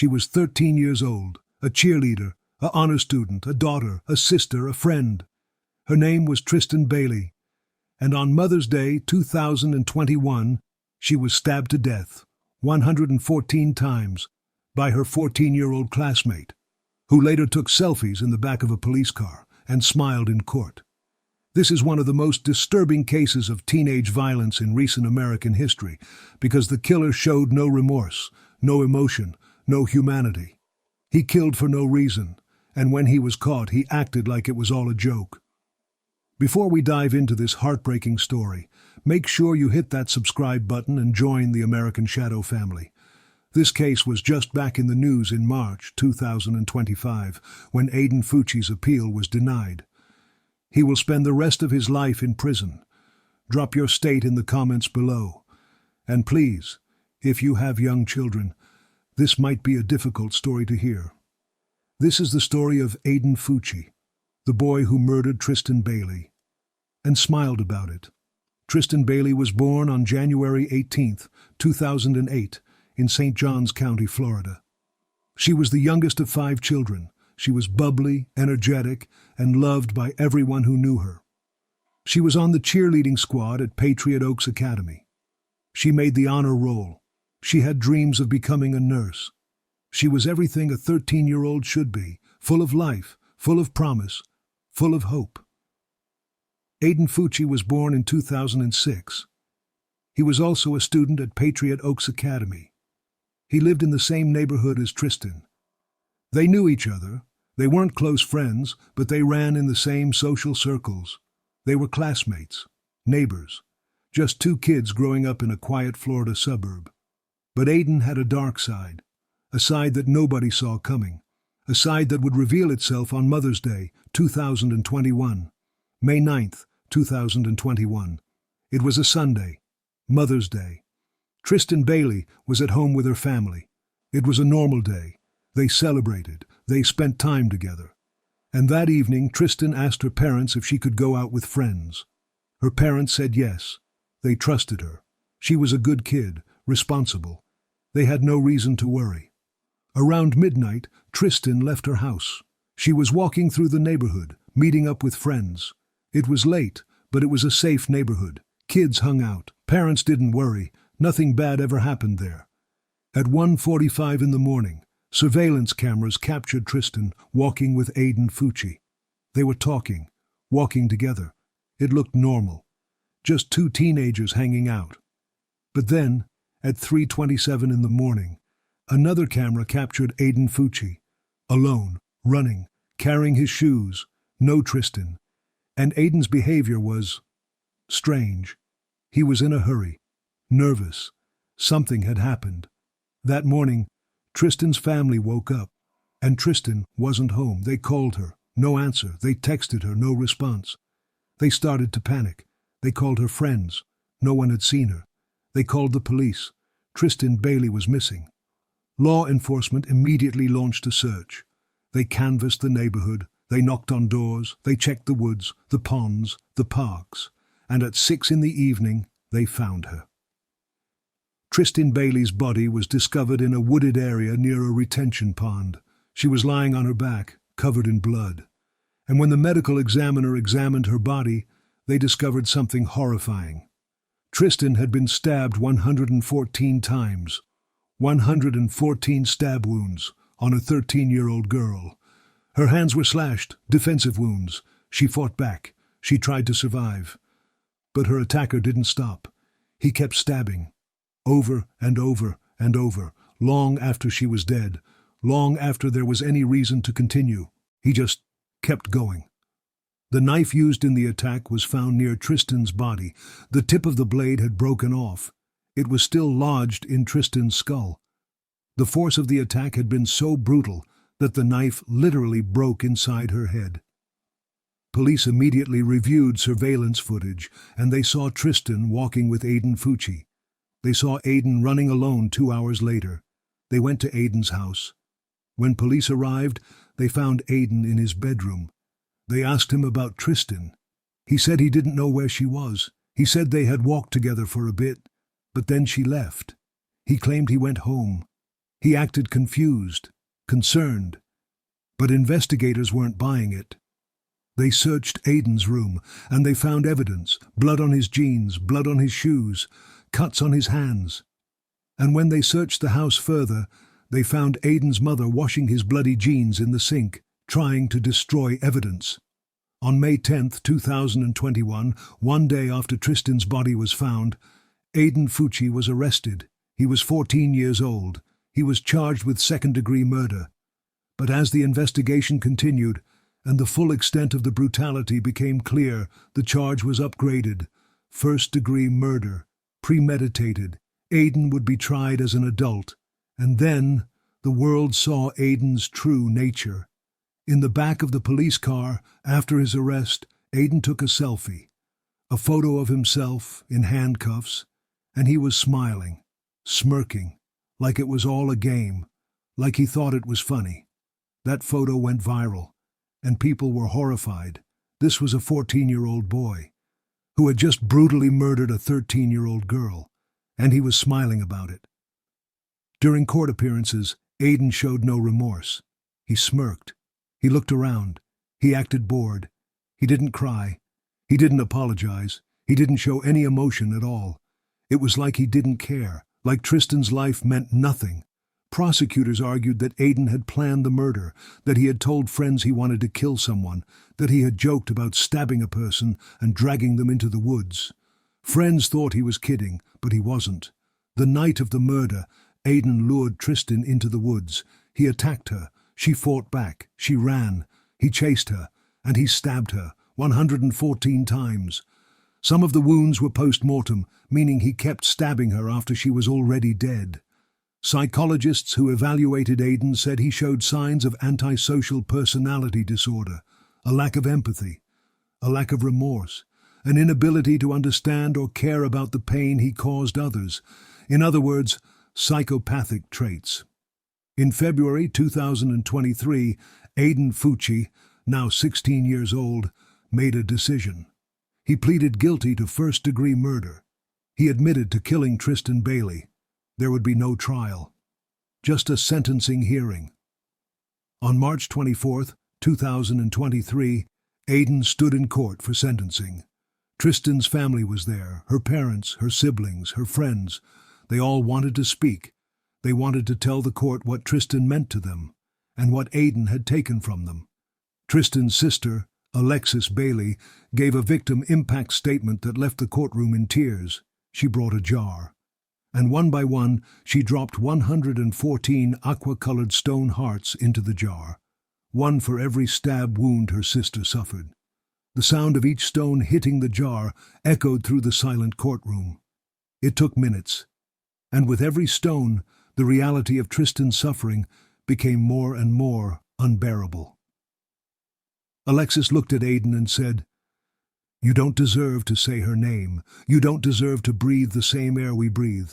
She was 13 years old, a cheerleader, a honor student, a daughter, a sister, a friend. Her name was Tristyn Bailey, and on Mother's Day 2021, she was stabbed to death 114 times by her 14-year-old classmate, who later took selfies in the back of a police car and smiled in court. This is one of the most disturbing cases of teenage violence in recent American history because the killer showed no remorse, no emotion, no humanity. He killed for no reason, and when he was caught, he acted like it was all a joke. Before we dive into this heartbreaking story, make sure you hit that subscribe button and join the American Shadow family. This case was just back in the news in March 2025 when Aiden Fucci's appeal was denied. He will spend the rest of his life in prison. Drop your state in the comments below. And please, if you have young children, this might be a difficult story to hear. This is the story of Aiden Fucci, the boy who murdered Tristyn Bailey, and smiled about it. Tristyn Bailey was born on January 18, 2008, in St. Johns County, Florida. She was the youngest of 5 children. She was bubbly, energetic, and loved by everyone who knew her. She was on the cheerleading squad at Patriot Oaks Academy. She made the honor roll. She had dreams of becoming a nurse. She was everything a 13-year-old should be, full of life, full of promise, full of hope. Aiden Fucci was born in 2006. He was also a student at Patriot Oaks Academy. He lived in the same neighborhood as Tristyn. They knew each other. They weren't close friends, but they ran in the same social circles. They were classmates, neighbors, just 2 kids growing up in a quiet Florida suburb. But Aiden had a dark side, a side that nobody saw coming, a side that would reveal itself on Mother's Day 2021, May 9th, 2021. It was a Sunday, Mother's Day. Tristyn Bailey was at home with her family. It was a normal day. They celebrated. They spent time together. And that evening, Tristyn asked her parents if she could go out with friends. Her parents said yes. They trusted her. She was a good kid, responsible. They had no reason to worry. Around midnight, Tristyn left her house. She was walking through the neighborhood, meeting up with friends. It was late, but it was a safe neighborhood. Kids hung out. Parents didn't worry. Nothing bad ever happened there. At 1:45 in the morning, surveillance cameras captured Tristyn walking with Aiden Fucci. They were talking, walking together. It looked normal. Just 2 teenagers hanging out. But then, at 3:27 in the morning, another camera captured Aiden Fucci, alone, running, carrying his shoes, no Tristyn. And Aiden's behavior was strange. He was in a hurry, nervous. Something had happened. That morning, Tristyn's family woke up, and Tristyn wasn't home. They called her, no answer. They texted her, no response. They started to panic. They called her friends. No one had seen her. They called the police. Tristyn Bailey was missing. Law enforcement immediately launched a search. They canvassed the neighborhood. They knocked on doors. They checked the woods, the ponds, the parks. And at 6 in the evening, they found her. Tristyn Bailey's body was discovered in a wooded area near a retention pond. She was lying on her back, covered in blood. And when the medical examiner examined her body, they discovered something horrifying. Tristyn had been stabbed 114 times. 114 stab wounds on a 13-year-old girl. Her hands were slashed, defensive wounds. She fought back. She tried to survive. But her attacker didn't stop. He kept stabbing. Over and over and over, long after she was dead, long after there was any reason to continue. He just kept going. The knife used in the attack was found near Tristyn's body. The tip of the blade had broken off. It was still lodged in Tristyn's skull. The force of the attack had been so brutal that the knife literally broke inside her head. Police immediately reviewed surveillance footage, and they saw Tristyn walking with Aiden Fucci. They saw Aiden running alone 2 hours later. They went to Aiden's house. When police arrived, they found Aiden in his bedroom. They asked him about Tristyn. He said he didn't know where she was. He said they had walked together for a bit, but then she left. He claimed he went home. He acted confused, concerned, but investigators weren't buying it. They searched Aiden's room, and they found evidence: blood on his jeans, blood on his shoes, cuts on his hands. And when they searched the house further, they found Aiden's mother washing his bloody jeans in the sink, trying to destroy evidence. On May 10, 2021, one day after Tristyn's body was found, Aiden Fucci was arrested. He was 14 years old. He was charged with second-degree murder. But as the investigation continued, and the full extent of the brutality became clear, the charge was upgraded. First-degree murder, premeditated. Aiden would be tried as an adult. And then, the world saw Aiden's true nature. In the back of the police car, after his arrest, Aiden took a selfie. A photo of himself, in handcuffs, and he was smiling, smirking, like it was all a game, like he thought it was funny. That photo went viral, and people were horrified. This was a 14-year-old boy, who had just brutally murdered a 13-year-old girl, and he was smiling about it. During court appearances, Aiden showed no remorse. He smirked. He looked around. He acted bored. He didn't cry. He didn't apologize. He didn't show any emotion at all. It was like he didn't care, like Tristyn's life meant nothing. Prosecutors argued that Aiden had planned the murder, that he had told friends he wanted to kill someone, that he had joked about stabbing a person and dragging them into the woods. Friends thought he was kidding, but he wasn't. The night of the murder, Aiden lured Tristyn into the woods. He attacked her. She fought back. She ran. He chased her, and he stabbed her 114 times. Some of the wounds were post-mortem, meaning he kept stabbing her after she was already dead. Psychologists who evaluated Aiden said he showed signs of antisocial personality disorder, a lack of empathy, a lack of remorse, an inability to understand or care about the pain he caused others. In other words, psychopathic traits. In February 2023, Aiden Fucci, now 16 years old, made a decision. He pleaded guilty to first-degree murder. He admitted to killing Tristyn Bailey. There would be no trial, just a sentencing hearing. On March 24, 2023, Aiden stood in court for sentencing. Tristyn's family was there, her parents, her siblings, her friends. They all wanted to speak. They wanted to tell the court what Tristyn meant to them, and what Aiden had taken from them. Tristyn's sister, Alexis Bailey, gave a victim impact statement that left the courtroom in tears. She brought a jar, and one by one she dropped 114 aqua-colored stone hearts into the jar, one for every stab wound her sister suffered. The sound of each stone hitting the jar echoed through the silent courtroom. It took minutes, and with every stone, the reality of Tristyn's suffering became more and more unbearable. Alexis looked at Aiden and said, "You don't deserve to say her name. You don't deserve to breathe the same air we breathe."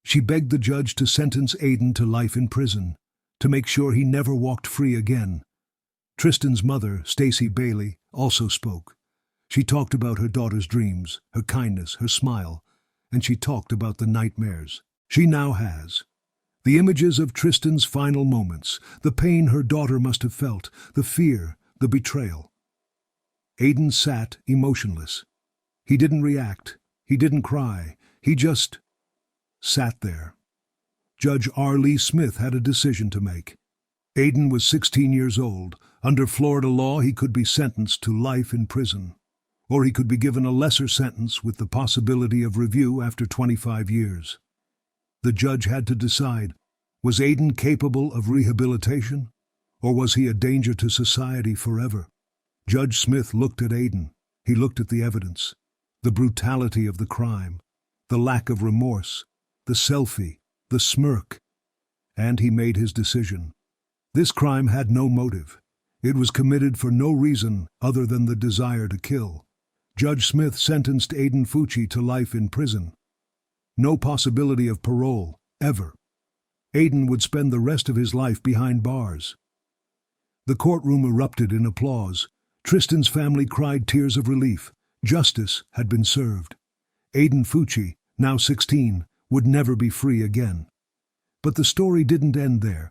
She begged the judge to sentence Aiden to life in prison, to make sure he never walked free again. Tristyn's mother, Stacey Bailey, also spoke. She talked about her daughter's dreams, her kindness, her smile, and she talked about the nightmares she now has. The images of Tristyn's final moments, the pain her daughter must have felt, the fear, the betrayal. Aiden sat emotionless. He didn't react. He didn't cry. He just sat there. Judge R. Lee Smith had a decision to make. Aiden was 16 years old. Under Florida law, he could be sentenced to life in prison, or he could be given a lesser sentence with the possibility of review after 25 years. The judge had to decide, was Aiden capable of rehabilitation, or was he a danger to society forever? Judge Smith looked at Aiden. He looked at the evidence, the brutality of the crime, the lack of remorse, the selfie, the smirk, and he made his decision. This crime had no motive. It was committed for no reason other than the desire to kill. Judge Smith sentenced Aiden Fucci to life in prison. No possibility of parole, ever. Aiden would spend the rest of his life behind bars. The courtroom erupted in applause. Tristyn's family cried tears of relief. Justice had been served. Aiden Fucci, now 16, would never be free again. But the story didn't end there.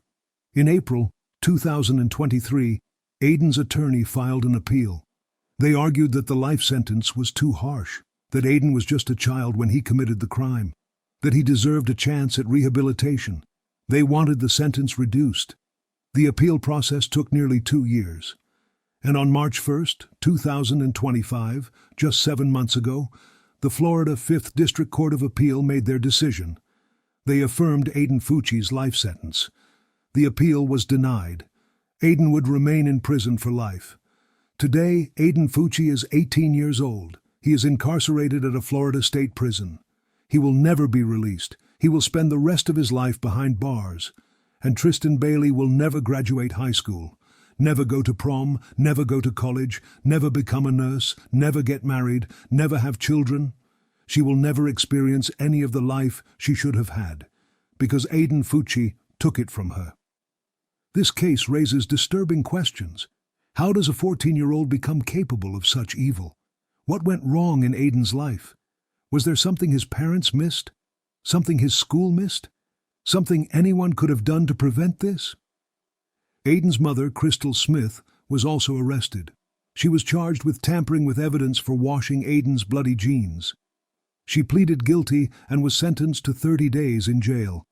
In April 2023, Aiden's attorney filed an appeal. They argued that the life sentence was too harsh, that Aiden was just a child when he committed the crime, that he deserved a chance at rehabilitation. They wanted the sentence reduced. The appeal process took nearly 2 years. And on March 1st, 2025, just 7 months ago, the Florida 5th District Court of Appeal made their decision. They affirmed Aiden Fucci's life sentence. The appeal was denied. Aiden would remain in prison for life. Today, Aiden Fucci is 18 years old. He is incarcerated at a Florida state prison. He will never be released. He will spend the rest of his life behind bars. And Tristyn Bailey will never graduate high school, never go to prom, never go to college, never become a nurse, never get married, never have children. She will never experience any of the life she should have had, because Aiden Fucci took it from her. This case raises disturbing questions. How does a 14-year-old become capable of such evil? What went wrong in Aiden's life? Was there something his parents missed? Something his school missed? Something anyone could have done to prevent this? Aiden's mother, Crystal Smith, was also arrested. She was charged with tampering with evidence for washing Aiden's bloody jeans. She pleaded guilty and was sentenced to 30 days in jail.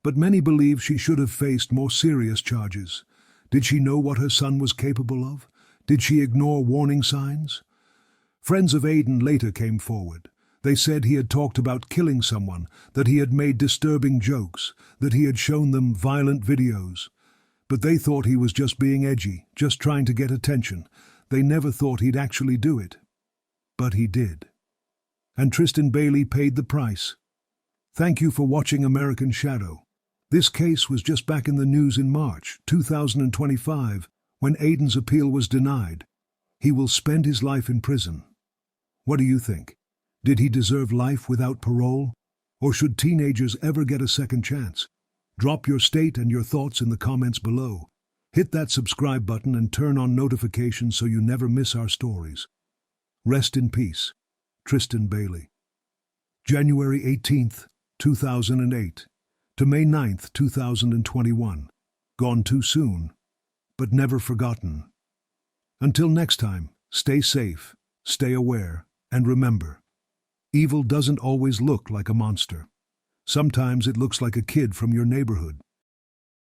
But many believe she should have faced more serious charges. Did she know what her son was capable of? Did she ignore warning signs? Friends of Aiden later came forward. They said he had talked about killing someone, that he had made disturbing jokes, that he had shown them violent videos. But they thought he was just being edgy, just trying to get attention. They never thought he'd actually do it. But he did. And Tristyn Bailey paid the price. Thank you for watching American Shadow. This case was just back in the news in March 2025, when Aiden's appeal was denied. He will spend his life in prison. What do you think? Did he deserve life without parole? Or should teenagers ever get a second chance? Drop your state and your thoughts in the comments below. Hit that subscribe button and turn on notifications so you never miss our stories. Rest in peace, Tristyn Bailey. January 18th, 2008 to May 9th, 2021. Gone too soon, but never forgotten. Until next time, stay safe, stay aware, and remember, evil doesn't always look like a monster. Sometimes it looks like a kid from your neighborhood.